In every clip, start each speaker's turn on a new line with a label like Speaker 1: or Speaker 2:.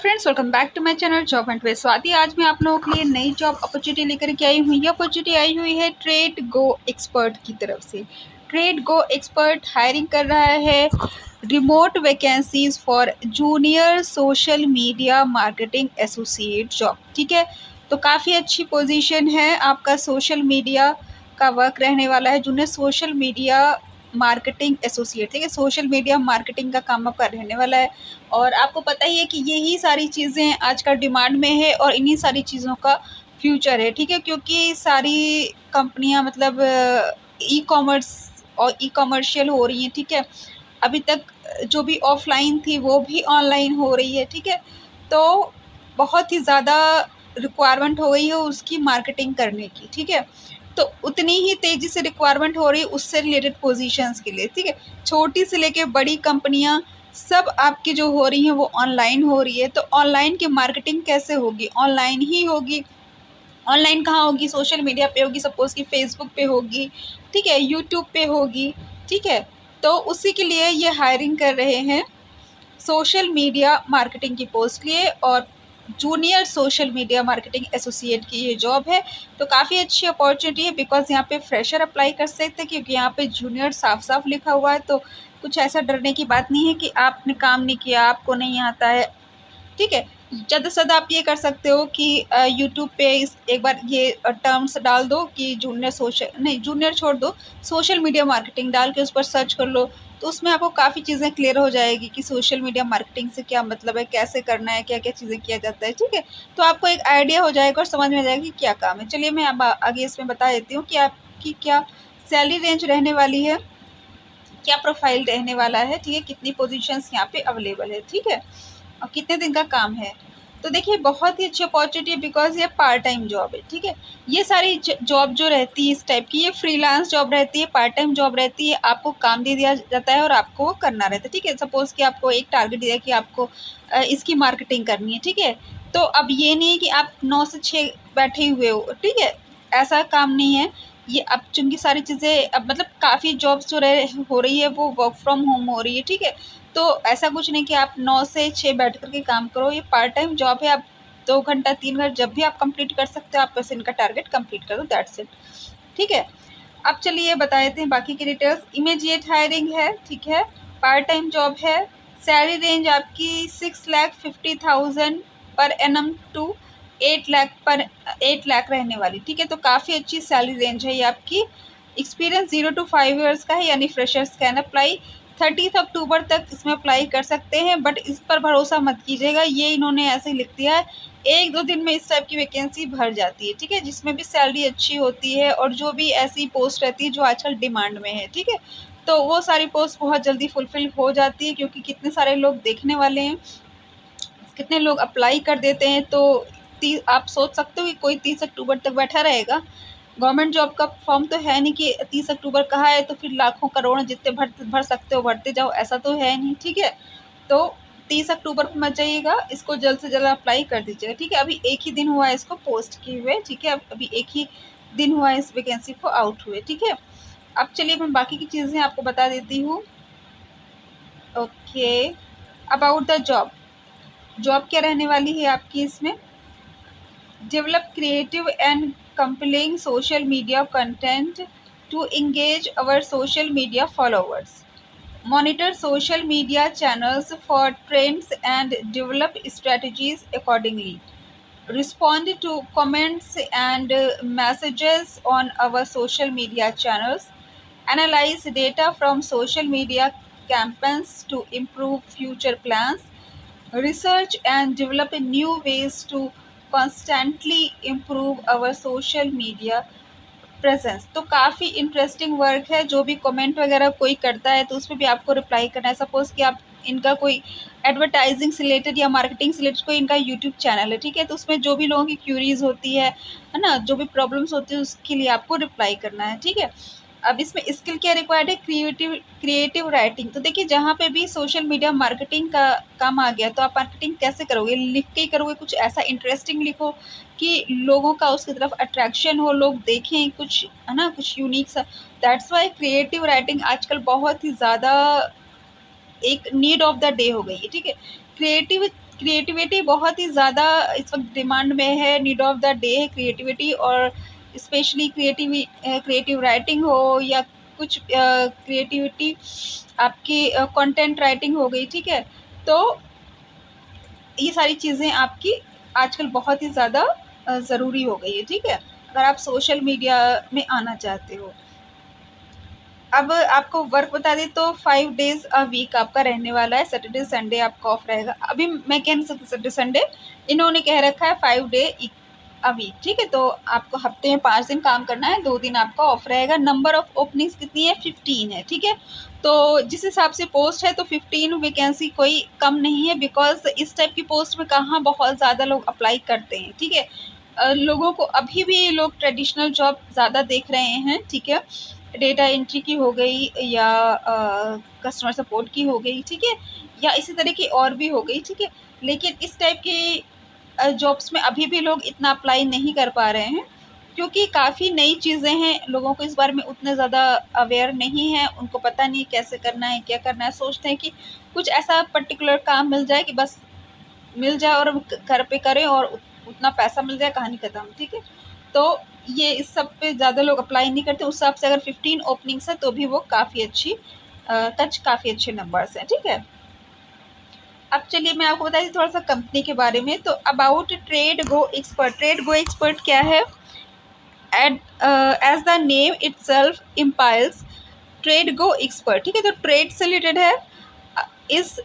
Speaker 1: Friends, welcome back to my channel job and way Swati. आज मैं आप लोगों के लिए नई जॉब अपॉर्चुनिटी लेकर के आई हूँ। ये अपॉर्चुनिटी आई हुई है ट्रेड गो एक्सपर्ट की तरफ से। ट्रेड गो एक्सपर्ट हायरिंग कर रहा है remote vacancies for junior social media marketing associate job. ठीक है, तो काफ़ी अच्छी पोजीशन है। आपका सोशल मीडिया का वर्क रहने वाला है, junior social media marketing associate. ठीक है, सोशल मीडिया मार्केटिंग का काम आपका रहने वाला है। और आपको पता ही है कि यही सारी चीज़ें आजकल डिमांड में है और इन्हीं सारी चीज़ों का फ्यूचर है। ठीक है, क्योंकि सारी कंपनियां मतलब ई कॉमर्स और ई कॉमर्शियल हो रही हैं। ठीक है, अभी तक जो भी ऑफलाइन थी वो भी ऑनलाइन हो रही है। ठीक है, तो बहुत ही ज़्यादा रिक्वायरमेंट हो गई है उसकी मार्केटिंग करने की। ठीक है, तो उतनी ही तेज़ी से रिक्वायरमेंट हो रही है उससे रिलेटेड पोजीशंस के लिए। ठीक है, छोटी से लेके बड़ी कंपनियां सब आपकी जो हो रही हैं वो ऑनलाइन हो रही है। तो ऑनलाइन की मार्केटिंग कैसे होगी? ऑनलाइन ही होगी। ऑनलाइन कहाँ होगी? सोशल मीडिया पे होगी। सपोज़ कि फेसबुक पे होगी, ठीक है, यूट्यूब पे होगी। ठीक है, तो उसी के लिए ये हायरिंग कर रहे हैं सोशल मीडिया मार्केटिंग की पोस्ट लिए। और junior social media marketing associate की ये जॉब है। तो काफ़ी अच्छी अपॉर्चुनिटी है, बिकॉज यहाँ पे फ्रेशर अप्लाई कर सकते हैं, क्योंकि यहाँ पे जूनियर साफ साफ लिखा हुआ है। तो कुछ ऐसा डरने की बात नहीं है कि आपने काम नहीं किया, आपको नहीं आता है। ठीक है, ज़्यादा से ज़्यादा आप ये कर सकते हो कि यूट्यूब पे एक बार ये टर्म्स डाल दो कि जूनियर सोशल नहीं, जूनियर छोड़ दो, सोशल मीडिया मार्केटिंग डाल के उस पर सर्च कर लो। तो उसमें आपको काफ़ी चीज़ें क्लियर हो जाएगी कि सोशल मीडिया मार्केटिंग से क्या मतलब है, कैसे करना है, क्या क्या चीज़ें किया जाता है। ठीक है, तो आपको एक आइडिया हो जाएगा और समझ में आ जाएगा कि क्या काम है। चलिए मैं अब आगे इसमें बता देती हूँ कि आपकी क्या सैलरी रेंज रहने वाली है, क्या प्रोफाइल रहने वाला है। ठीक है, कितनी पोजीशंस यहाँ पे अवेलेबल है। ठीक है, और कितने दिन का काम है। तो देखिए, बहुत ही अच्छी अपॉर्चुनिटी है, बिकॉज ये पार्ट टाइम जॉब है। ठीक है, ये सारी जॉब जो रहती है इस टाइप की, ये फ्रीलांस जॉब रहती है, पार्ट टाइम जॉब रहती है। आपको काम दे दिया जाता है और आपको वो करना रहता है। ठीक है, सपोज़ कि आपको एक टारगेट दिया है कि आपको इसकी मार्केटिंग करनी है। ठीक है, तो अब ये नहीं है कि आप 9 से 6 बैठे हुए हो। ठीक है, ऐसा काम नहीं है ये। अब चूँकि सारी चीज़ें अब मतलब काफ़ी जॉब्स जो हो रही है वो वर्क फ्रॉम होम हो रही है। ठीक है, तो ऐसा कुछ नहीं कि आप 9 से 6 बैठ कर के काम करो। ये पार्ट टाइम जॉब है। आप 2 घंटा 3 घंटा जब भी आप कंप्लीट कर सकते हो, आप बस इनका टारगेट कंप्लीट करो, दैट्स इट। ठीक है, अब चलिए बता देते हैं बाकी की डिटेल्स। इमीडिएट हायरिंग है। ठीक है, पार्ट टाइम जॉब है। सैलरी रेंज आपकी 6,50,000 पर एनम टू 8 लाख रहने वाली। ठीक है, तो काफ़ी अच्छी सैलरी रेंज है ये आपकी। एक्सपीरियंस 0 to 5 ईयर्स का है, यानी फ्रेशर्स कैन अप्लाई। 30 अक्टूबर तक इसमें अप्लाई कर सकते हैं, बट इस पर भरोसा मत कीजिएगा, ये इन्होंने ऐसे ही लिख दिया है। 1-2 दिन में इस टाइप की वैकेंसी भर जाती है। ठीक है, जिसमें भी सैलरी अच्छी होती है और जो भी ऐसी पोस्ट रहती है जो आजकल डिमांड में है। ठीक है, तो वो सारी पोस्ट बहुत जल्दी फुलफिल हो जाती है, क्योंकि कितने सारे लोग देखने वाले हैं, कितने लोग अप्लाई कर देते हैं। तो आप सोच सकते हो कि कोई 30 अक्टूबर तक बैठा रहेगा। गवर्नमेंट जॉब का फॉर्म तो है नहीं कि 30 अक्टूबर कहा है तो फिर लाखों करोड़ों जितने भर सकते हो भरते जाओ, ऐसा तो है नहीं। ठीक है, तो 30 अक्टूबर को मत जाइएगा, इसको जल्द से जल्द अप्लाई कर दीजिएगा। ठीक है, अभी एक ही दिन हुआ है इसको पोस्ट किए हुए। ठीक है, अभी एक ही दिन हुआ है इस वैकेंसी को आउट हुए। ठीक है, अब चलिए मैं बाकी की चीज़ें आपको बता देती हूँ। Okay, about the job. Job क्या रहने वाली है आपकी इसमें? Develop creative and compelling social media content to engage our social media followers. Monitor social media channels for trends and develop strategies accordingly. Respond to comments and messages on our social media channels. Analyze data from social media campaigns to improve future plans. Research and develop new ways to constantly improve our social media presence. तो काफ़ी interesting work है। जो भी comment वगैरह कोई करता है तो उसमें भी आपको रिप्लाई करना है। सपोज़ कि आप इनका कोई एडवर्टाइजिंग से रिलेटेड या मार्केटिंग से रिलेटेड कोई इनका यूट्यूब चैनल है। ठीक है, तो उसमें जो भी लोगों की क्यूरीज होती है ना, जो भी प्रॉब्लम्स होती है उसके लिए आपको रिप्लाई करना है। ठीक है, अब इसमें स्किल क्या रिक्वायर्ड है? Creative writing. तो देखिए, जहाँ पे भी सोशल मीडिया मार्केटिंग का काम आ गया तो आप मार्केटिंग कैसे करोगे? लिख के ही करोगे। कुछ ऐसा इंटरेस्टिंग लिखो कि लोगों का उसकी तरफ अट्रैक्शन हो, लोग देखें कुछ, है ना, कुछ यूनिक सा। दैट्स वाई क्रिएटिव राइटिंग आजकल बहुत ही ज़्यादा एक नीड ऑफ द डे हो गई है, ठीक है। क्रिएटिविटी बहुत ही ज़्यादा इस वक्त डिमांड में है, नीड ऑफ द डे है क्रिएटिविटी। और स्पेशली क्रिएटिव राइटिंग हो या कुछ क्रिएटिविटी आपकी कंटेंट राइटिंग हो गई, ठीक है। तो ये सारी चीज़ें आपकी आजकल बहुत ही ज़्यादा ज़रूरी हो गई है, ठीक है, अगर आप सोशल मीडिया में आना चाहते हो। अब आपको वर्क बता दें तो 5 डेज़ अ वीक आपका रहने वाला है, सैटरडे संडे आपका ऑफ रहेगा। अभी मैं कह नहीं सकती सैटरडे संडे, इन्होंने कह रखा है 5 डे अ वीक, ठीक है। तो आपको हफ्ते में 5 दिन काम करना है, 2 दिन आपका ऑफ रहेगा। नंबर ऑफ ओपनिंग्स कितनी है? 15 है, ठीक है। तो जिस हिसाब से पोस्ट है तो 15 वैकेंसी कोई कम नहीं है, बिकॉज इस टाइप की पोस्ट में कहाँ बहुत ज़्यादा लोग अप्लाई करते हैं, ठीक है। लोगों को अभी भी लोग ट्रेडिशनल जॉब ज़्यादा देख रहे हैं, ठीक है। डेटा एंट्री की हो गई या कस्टमर सपोर्ट की हो गई, ठीक है, या इसी तरह की और भी हो गई, ठीक है। लेकिन इस टाइप की जॉब्स में अभी भी लोग इतना अप्लाई नहीं कर पा रहे हैं, क्योंकि काफ़ी नई चीज़ें हैं, लोगों को इस बारे में उतने ज़्यादा अवेयर नहीं है, उनको पता नहीं कैसे करना है, क्या करना है। सोचते हैं कि कुछ ऐसा पर्टिकुलर काम मिल जाए कि बस मिल जाए और घर पे करें और उतना पैसा मिल जाए, कहानी खत्म, ठीक है। तो ये इस सब पे ज़्यादा लोग अप्लाई नहीं करते। उस हिसाब से अगर 15 ओपनिंग्स है तो भी वो काफ़ी अच्छी काफ़ी अच्छे नंबर्स हैं, ठीक है। अब चलिए मैं आपको बताती थोड़ा सा कंपनी के बारे में। तो about trade go expert, trade go expert क्या है? As the name itself implies trade go expert, ठीक है। तो ट्रेड से रिलेटेड है, इस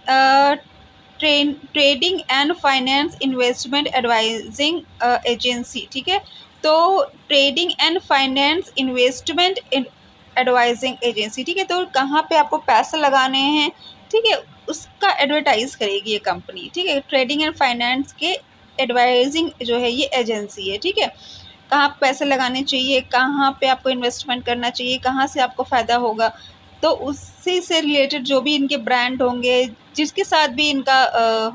Speaker 1: trading and finance investment advising agency, ठीक है। तो trading and finance investment advising agency, ठीक है। तो कहाँ पे आपको पैसे लगाने हैं, ठीक है, उसका एडवर्टाइज करेगी ये कंपनी, ठीक है। ट्रेडिंग एंड फाइनेंस के एडवाइजिंग जो है ये एजेंसी है, ठीक है। कहाँ पैसे लगाने चाहिए, कहाँ पे आपको इन्वेस्टमेंट करना चाहिए, कहाँ से आपको फ़ायदा होगा, तो उससे से रिलेटेड जो भी इनके ब्रांड होंगे, जिसके साथ भी इनका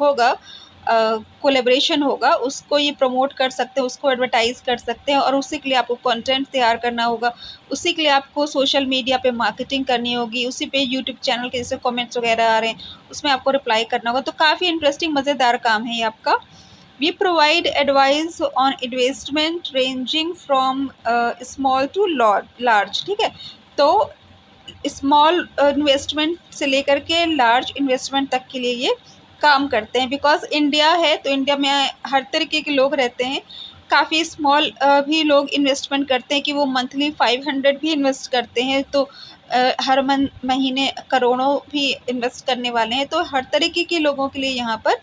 Speaker 1: होगा कोलैबोरेशन होगा, उसको ये प्रमोट कर सकते हैं, उसको एडवर्टाइज़ कर सकते हैं। और उसी के लिए आपको कंटेंट तैयार करना होगा, उसी के लिए आपको सोशल मीडिया पे मार्केटिंग करनी होगी, उसी पे यूट्यूब चैनल के जैसे कमेंट्स वगैरह आ रहे हैं उसमें आपको रिप्लाई करना होगा। तो काफ़ी इंटरेस्टिंग मज़ेदार काम है ये आपका। We provide advice on investment ranging from small to large, ठीक है। तो स्मॉल इन्वेस्टमेंट से लेकर के लार्ज इन्वेस्टमेंट तक के लिए ये काम करते हैं। बिकॉज इंडिया है तो इंडिया में हर तरीके के लोग रहते हैं, काफ़ी स्मॉल भी लोग इन्वेस्टमेंट करते हैं कि वो मंथली 500 भी इन्वेस्ट करते हैं, तो हर महीने करोड़ों भी इन्वेस्ट करने वाले हैं। तो हर तरीके के लोगों के लिए यहाँ पर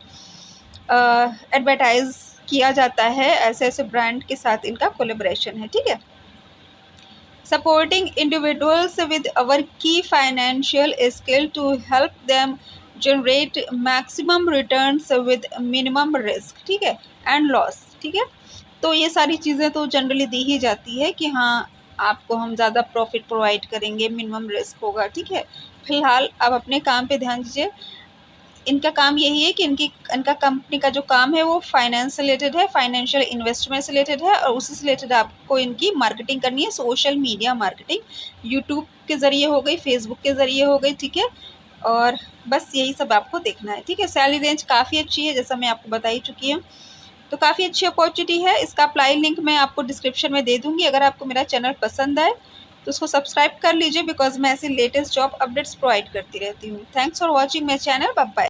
Speaker 1: एडवर्टाइज किया जाता है, ऐसे ऐसे ब्रांड के साथ इनका कोलैबोरेशन है, ठीक है। Supporting individuals with our key financial skill to help them generate maximum returns with minimum risk, ठीक है, एंड लॉस, ठीक है। तो ये सारी चीज़ें तो जनरली दी ही जाती है कि हाँ आपको हम ज़्यादा प्रॉफिट प्रोवाइड करेंगे, मिनिमम रिस्क होगा, ठीक है। फिलहाल आप अपने काम पे ध्यान दीजिए। इनका काम यही है कि इनका कंपनी का जो काम है वो फाइनेंस से रिलेटेड है, फाइनेंशियल इन्वेस्टमेंट से रिलेटेड है, और उसी से रिलेटेड आपको इनकी मार्केटिंग करनी है, सोशल मीडिया मार्केटिंग, यूट्यूब के ज़रिए हो गई, फेसबुक के ज़रिए हो गई, ठीक है। और बस यही सब आपको देखना है, ठीक है। सैलरी रेंज काफ़ी अच्छी है, जैसा मैं आपको बता ही चुकी हूँ। तो काफ़ी अच्छी अपॉर्चुनिटी है। इसका अप्लाई लिंक मैं आपको डिस्क्रिप्शन में दे दूँगी। अगर आपको मेरा चैनल पसंद आए तो उसको सब्सक्राइब कर लीजिए, बिकॉज मैं ऐसे लेटेस्ट जॉब अपडेट्स प्रोवाइड करती रहती हूँ। Thanks for watching my channel. Bye bye.